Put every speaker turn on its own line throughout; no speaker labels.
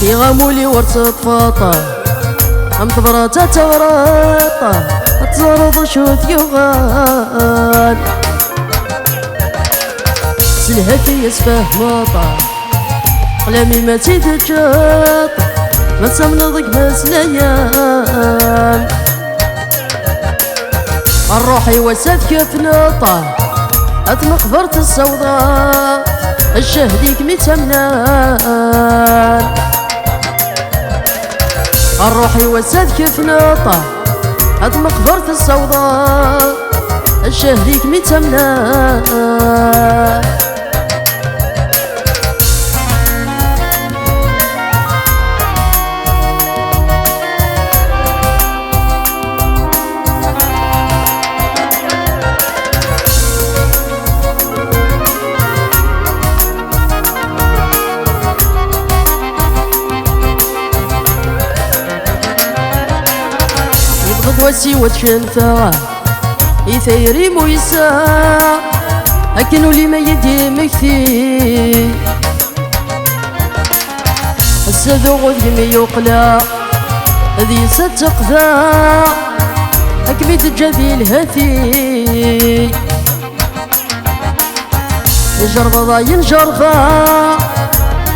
يغامولي ورثة فاطة أم تبراتا تغراطة تزرد شوث يغان سلهكي يسفه ماطا قلامي ما تيتجاط ما تسمنضك مسليان الروح يوسد كيف ناطة أتمقبرت السوداء الشهديك متمنان الروح يوسد كيف ناطة أتمقبرت السوداء الشهديك متمنان وسي وتشنفا يثيري مويسا أكنو لي ما يدي مكثي السذو غذي يقلع ذي ستقذا أكبيت الجذي الهثي يجربا ينجربا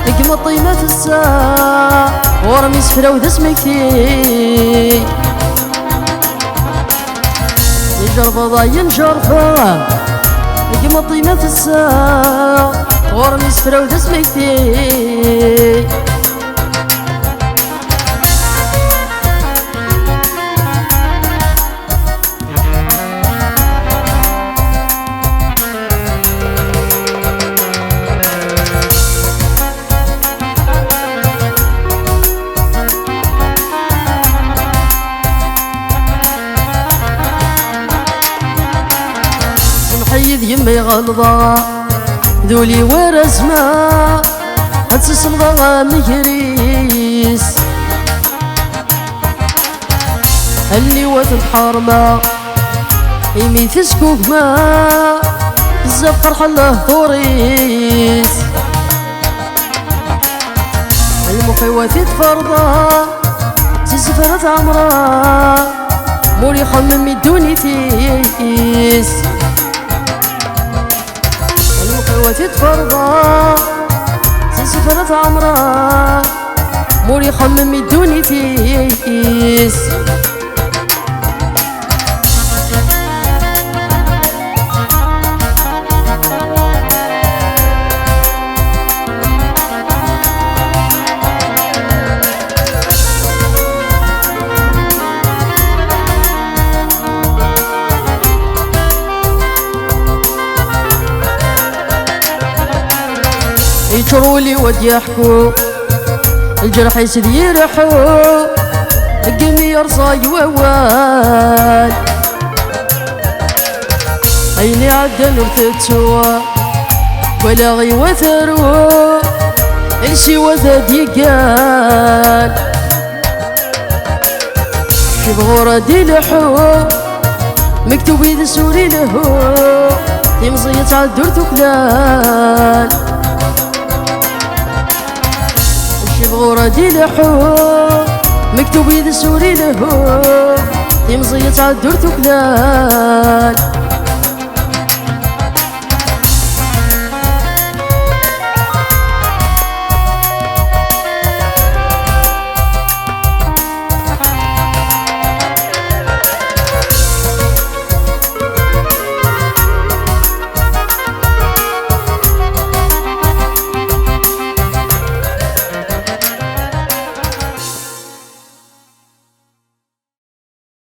أكما طيمة الساعة ورمي سفرا وذا مكثي يجربا ينجربا كما طيمة الساعة ورمي سفرا وذا سميتي حيد يمي غلظة ذولي ورسمة هتسس الضغى مهريس اللي وثب حرمة يمي تسكوك ما بزاف فرح الله ثوريس المخي وثيت فرضة سيسفرت عمرة موري خمم يدوني تيس وثيت فرضا سيسفرت عمرا موري خمم يدوني تيس يجرولي ود يحكو الجرح يسد يرحو قلبي يرصاي ووال عيني عدل ورثتسوا ولا غي وثرو انسي وثد يقال شبغورة دي لحو مكتوب يد سوري له تمزي تعدر تكلال شبغورة دي لحو مكتوب يد سوري له تمزي تعدر تكلال